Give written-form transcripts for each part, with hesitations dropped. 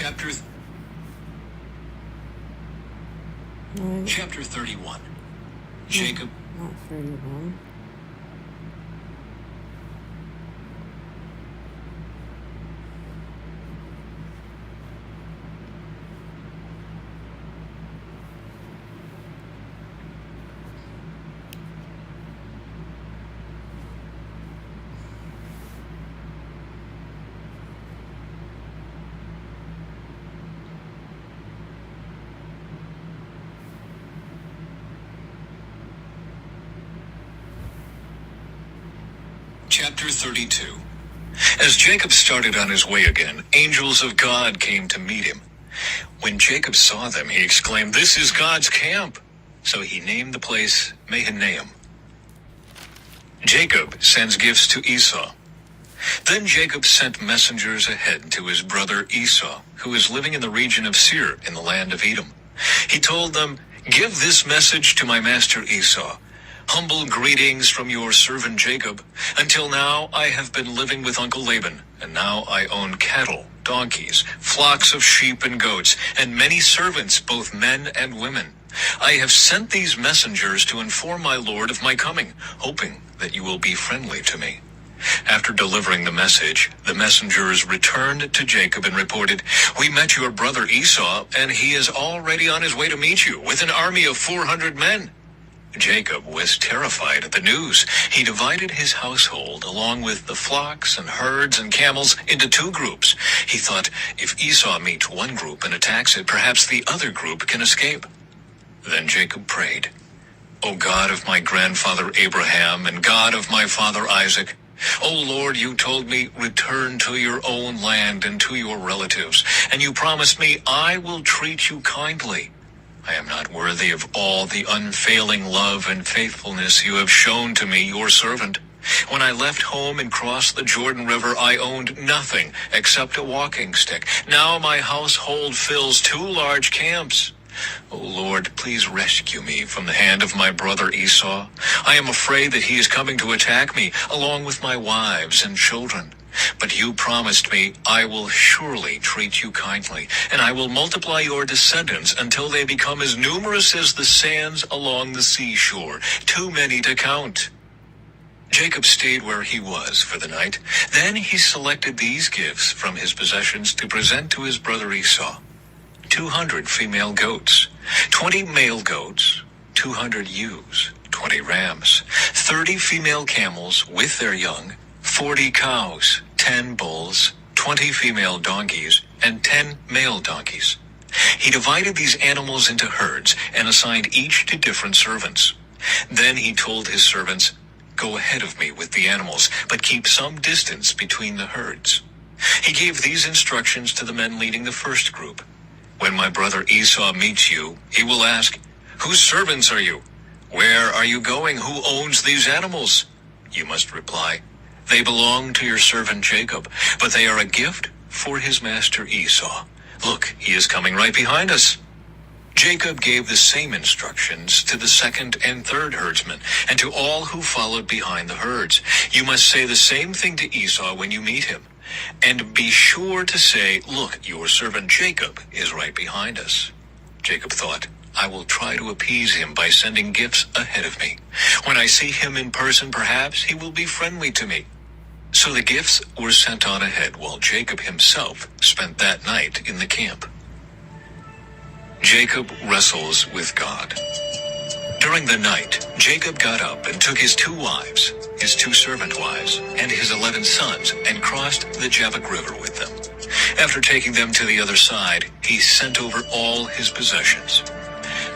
Chapter 31. Jacob. Not 31. Chapter 32. As Jacob started on his way again, angels of God came to meet him. When Jacob saw them, he exclaimed, "This is God's camp." So he named the place Mahanaim. Jacob sends gifts to Esau. Then Jacob sent messengers ahead to his brother Esau, who is living in the region of Seir in the land of Edom. He told them, "Give this message to my master Esau. Humble greetings from your servant Jacob. Until now I have been living with Uncle Laban, and now I own cattle, donkeys, flocks of sheep and goats, and many servants, both men and women. I have sent these messengers to inform my lord of my coming, hoping that you will be friendly to me." After delivering the message, the messengers returned to Jacob and reported, "We met your brother Esau, and he is already on his way to meet you with an army of 400 men. Jacob was terrified at the news. He divided his household, along with the flocks and herds and camels, into two groups. He thought, if Esau meets one group and attacks it, perhaps the other group can escape. Then Jacob prayed, "O God of my grandfather Abraham and God of my father Isaac, O Lord, you told me, return to your own land and to your relatives, and you promised me, I will treat you kindly. I am not worthy of all the unfailing love and faithfulness you have shown to me, your servant. When I left home and crossed the Jordan River, I owned nothing except a walking stick. Now my household fills 2 large camps. O Lord, please rescue me from the hand of my brother Esau. I am afraid that he is coming to attack me, along with my wives and children. But you promised me, I will surely treat you kindly, and I will multiply your descendants until they become as numerous as the sands along the seashore, too many to count." Jacob stayed where he was for the night. Then he selected these gifts from his possessions to present to his brother Esau: 200 female goats, 20 male goats, 200 ewes, 20 rams, 30 female camels with their young, 40 cows, 10 bulls, 20 female donkeys, and 10 male donkeys. He divided these animals into herds and assigned each to different servants. Then he told his servants, "Go ahead of me with the animals, but keep some distance between the herds." He gave these instructions to the men leading the first group: "When my brother Esau meets you, he will ask, 'Whose servants are you? Where are you going? Who owns these animals?' You must reply, 'They belong to your servant Jacob, but they are a gift for his master Esau. Look, he is coming right behind us.'" Jacob gave the same instructions to the second and third herdsmen, and to all who followed behind the herds. "You must say the same thing to Esau when you meet him. And be sure to say, 'Look, your servant Jacob is right behind us.'" Jacob thought, "I will try to appease him by sending gifts ahead of me. When I see him in person, perhaps he will be friendly to me." So the gifts were sent on ahead, while Jacob himself spent that night in the camp. Jacob wrestles with God. During the night, Jacob got up and took his 2 wives, his 2 servant wives, and his 11 sons, and crossed the Jabbok River with them. After taking them to the other side, he sent over all his possessions.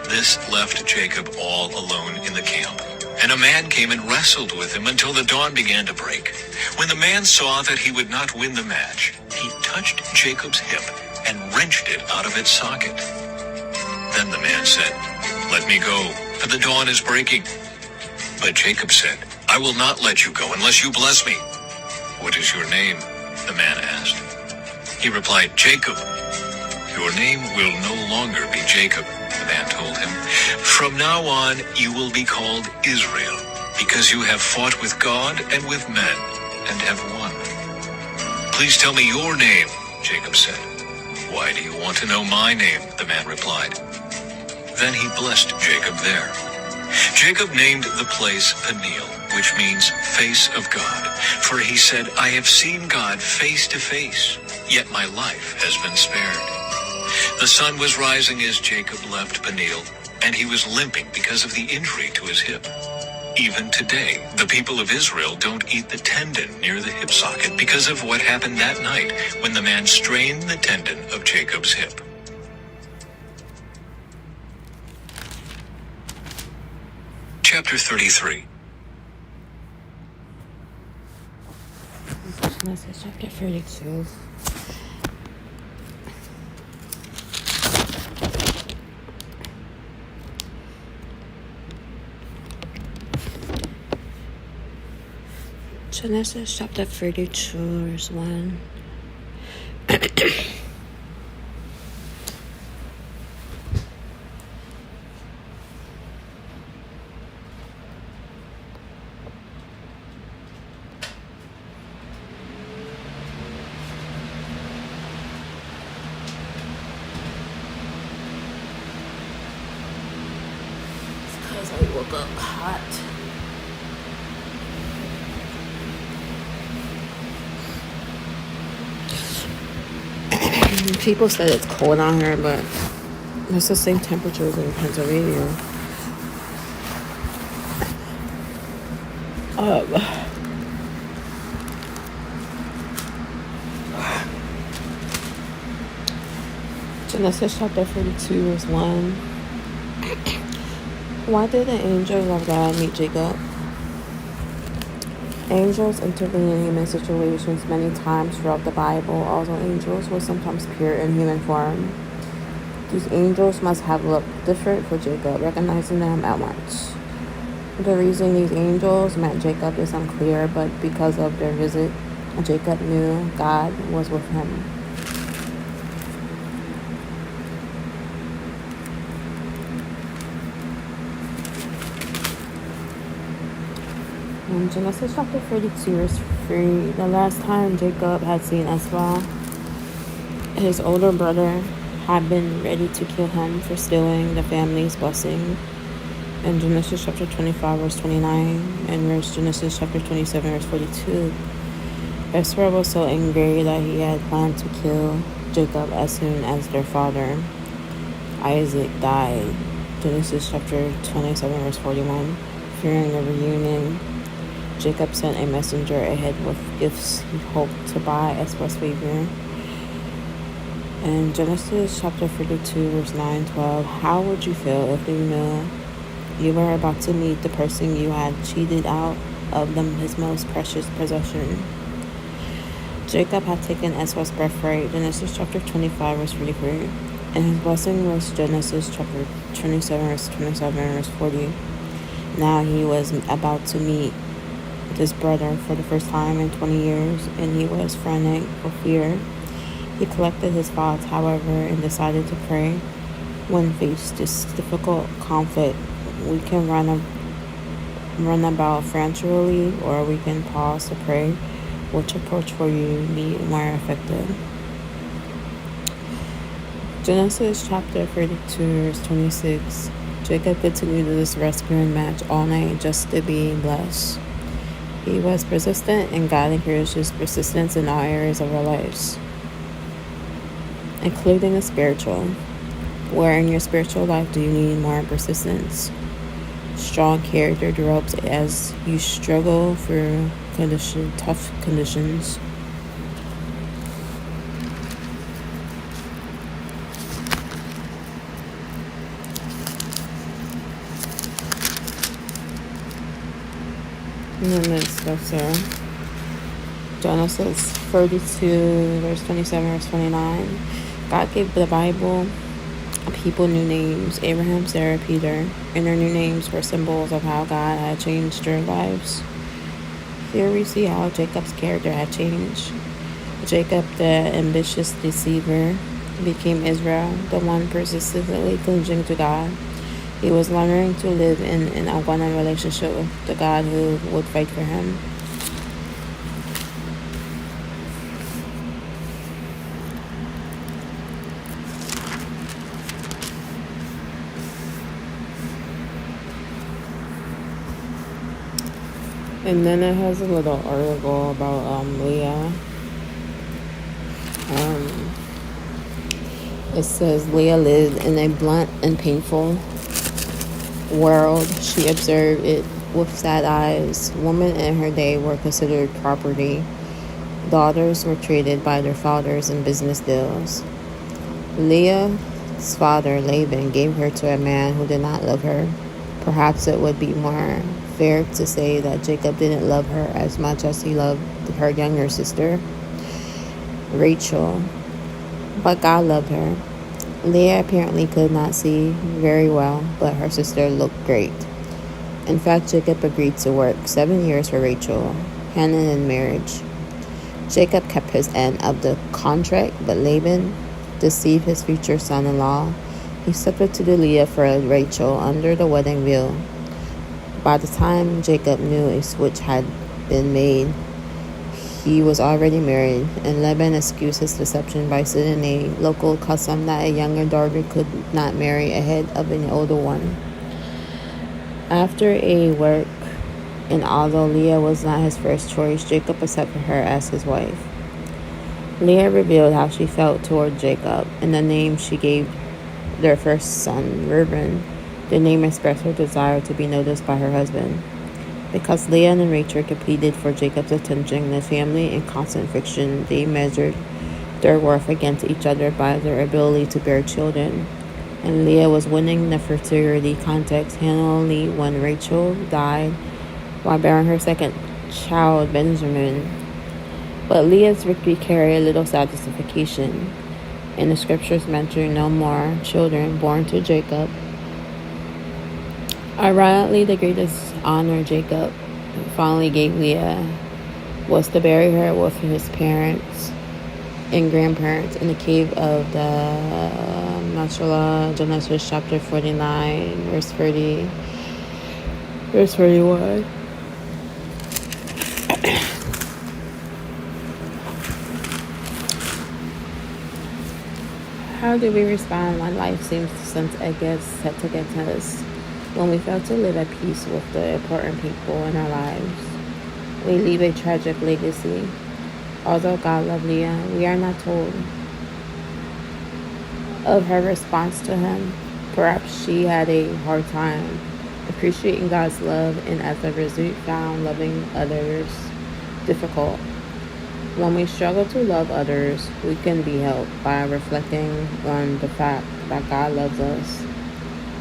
This left Jacob all alone in the camp, and a man came and wrestled with him until the dawn began to break. When the man saw that he would not win the match, he touched Jacob's hip and wrenched it out of its socket. Then the man said, "Let me go, for the dawn is breaking." But Jacob said, "I will not let you go unless you bless me." "What is your name?" the man asked. He replied, "Jacob." "Your name will no longer be Jacob," the man told him. "From now on you will be called Israel, because you have fought with God and with men, and have won." "Please tell me your name," Jacob said. "Why do you want to know my name?" the man replied. Then he blessed Jacob there. Jacob named the place Peniel, which means face of God, for he said, "I have seen God face to face, yet my life has been spared." The sun was rising as Jacob left Peniel, and he was limping because of the injury to his hip. Even today, the people of Israel don't eat the tendon near the hip socket because of what happened that night when the man strained the tendon of Jacob's hip. Chapter 33. This is chapter 32. Genesis chapter 32, verse 1. Because I woke up hot. People said it's cold on here, but it's the same temperature as in Pennsylvania. Genesis chapter 42, verse 1. Why did the angels of God meet Jacob? Angels intervene in human situations many times throughout the Bible. Although angels will sometimes appear in human form, these angels must have looked different for Jacob, recognizing them at once. The reason these angels met Jacob is unclear, but because of their visit, Jacob knew God was with him. In Genesis chapter 32, verse 3, the last time Jacob had seen Esau, his older brother had been ready to kill him for stealing the family's blessing. In Genesis chapter 25, verse 29, and Genesis chapter 27, verse 42, Esau was so angry that he had planned to kill Jacob as soon as their father, Isaac, died. Genesis chapter 27, verse 41, fearing a reunion, Jacob sent a messenger ahead with gifts he hoped to buy Esau's favor. In Genesis chapter 32, verse 9-12, how would you feel if you knew you were about to meet the person you had cheated out of his most precious possession? Jacob had taken Esau's birthright, Genesis chapter 25, verse 43, and his blessing was Genesis chapter 27, verse 27, verse 40. Now he was about to meet his brother for the first time in 20 years, and he was frantic for fear. He collected his thoughts, however, and decided to pray. When faced this difficult conflict, we can run about frantically, or we can pause to pray. Which approach will you be more effective? Genesis chapter 32, verse 26. Jacob continued this rescuing match all night just to be blessed. He was persistent, and God encourages persistence in all areas of our lives, including the spiritual. Where in your spiritual life do you need more persistence? Strong character develops as you struggle through tough conditions. And then let's go to Genesis 32, verse 27, verse 29. God gave the Bible people new names: Abraham, Sarah, Peter, and their new names were symbols of how God had changed their lives. Here we see how Jacob's character had changed. Jacob, the ambitious deceiver, became Israel, the one persistently clinging to God. He was learning to live in an ongoing relationship with the God who would fight for him. And then it has a little article about Leah. Um, it says Leah lived in a blunt and painful world. She observed it with sad eyes. Women in her day were considered property. Daughters were traded by their fathers in business deals. Leah's father, Laban, gave her to a man who did not love her. Perhaps it would be more fair to say that Jacob didn't love her as much as he loved her younger sister, Rachel. But God loved her. Leah apparently could not see very well, but her sister looked great. In fact, Jacob agreed to work 7 years for Rachel, hand in marriage. Jacob kept his end of the contract, but Laban deceived his future son-in-law. He substituted Leah for Rachel under the wedding veil. By the time Jacob knew a switch had been made, he was already married, and Laban excused his deception by citing a local custom that a younger daughter could not marry ahead of an older one. After a work, and although Leah was not his first choice, Jacob accepted her as his wife. Leah revealed how she felt toward Jacob in the name she gave their first son, Reuben. The name expressed her desire to be noticed by her husband. Because Leah and Rachel competed for Jacob's attention in the family and constant friction, they measured their worth against each other by their ability to bear children. And Leah was winning the fertility contest handily when Rachel died while bearing her second child, Benjamin. But Leah's victory carried a little satisfaction, and the scriptures mention no more children born to Jacob. Ironically, the greatest honor Jacob finally gave Leah was to bury her with his parents and grandparents in the cave of the Machpelah, Genesis chapter 49, verse 31. How do we respond when life seems to set against us? When we fail to live at peace with the important people in our lives, we leave a tragic legacy. Although God loved Leah, we are not told of her response to him. Perhaps she had a hard time appreciating God's love, and as a result found loving others difficult. When we struggle to love others, we can be helped by reflecting on the fact that God loves us.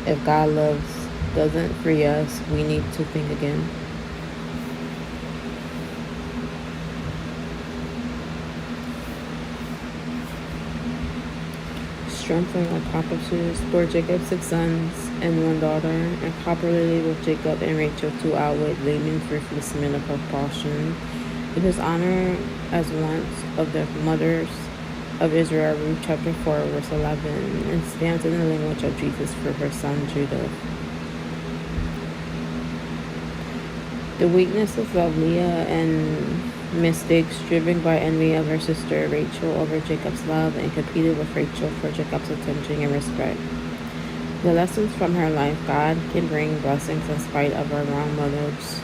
If God doesn't free us, we need to think again. Strengthening accomplishes for Jacob 6 sons and 1 daughter, and popularly with Jacob and Rachel to outwit Laban's ruthless men of propulsion. It is honored as once of the mothers of Israel, Ruth chapter 4, verse 11, and stands in the language of Jesus for her son Judah. The weaknesses of Leah and mistakes driven by envy of her sister Rachel over Jacob's love and competed with Rachel for Jacob's attention and respect. The lessons from her life: God can bring blessings in spite of our wrong motives.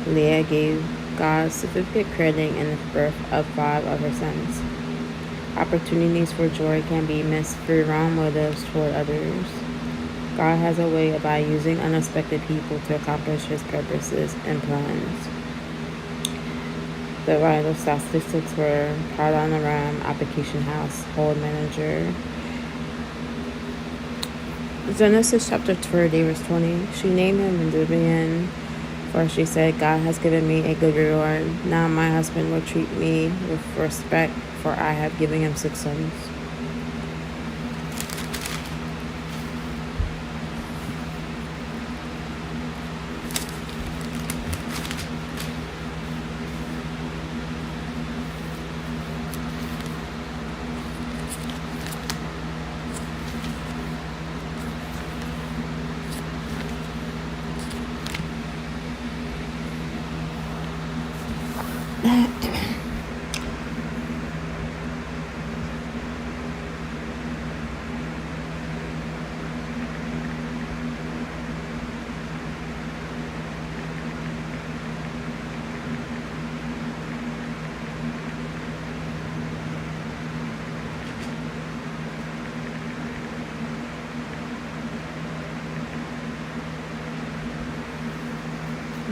Leah gave God significant credit in the birth of 5 of her sons. Opportunities for joy can be missed through wrong motives toward others. God has a way by using unexpected people to accomplish his purposes and plans. The vital statistics were Padan Aram, application household manager. Genesis chapter 30, verse 20. She named him Benjamin, for she said, God has given me a good reward. Now my husband will treat me with respect, for I have given him 6 sons.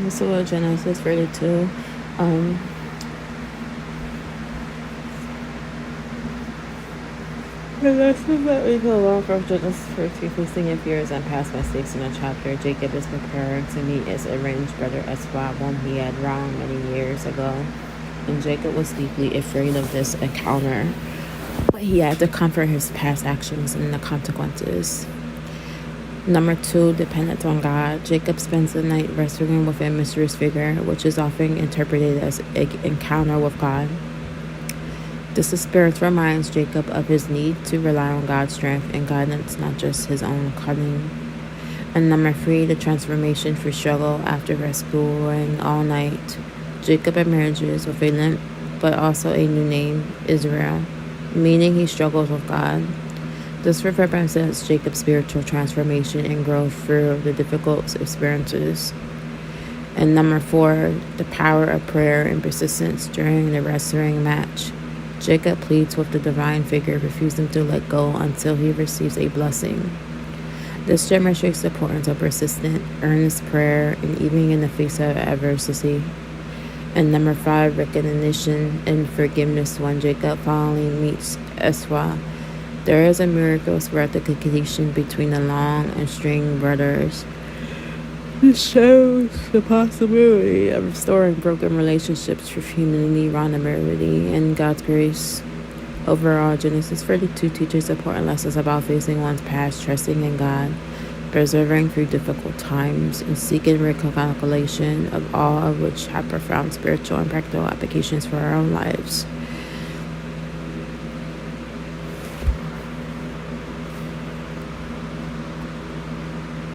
This is Genesis 32. The lesson that we can learn from Genesis 32, facing your fears and past mistakes in the chapter. Jacob is preparing to meet his arranged brother Esau, whom he had wronged many years ago. And Jacob was deeply afraid of this encounter, but he had to comfort his past actions and the consequences. Number 2, dependence on God. Jacob spends the night wrestling with a mysterious figure, which is often interpreted as an encounter with God. This experience reminds Jacob of his need to rely on God's strength and guidance, not just his own cunning. And number 3, the transformation through struggle. After wrestling all night, Jacob emerges with a limp, but also a new name, Israel, meaning he struggles with God. This represents Jacob's spiritual transformation and growth through the difficult experiences. And number 4, the power of prayer and persistence during the wrestling match. Jacob pleads with the divine figure, refusing to let go until he receives a blessing. This demonstrates the importance of persistent, earnest prayer, and even in the face of adversity. And number 5, recognition and forgiveness. When Jacob finally meets Esau, there is a miraculous reconciliation between the long and string brothers. This shows the possibility of restoring broken relationships through humility, vulnerability, and God's grace. Overall, Genesis 32 teaches important lessons about facing one's past, trusting in God, persevering through difficult times, and seeking reconciliation, of all of which have profound spiritual and practical applications for our own lives.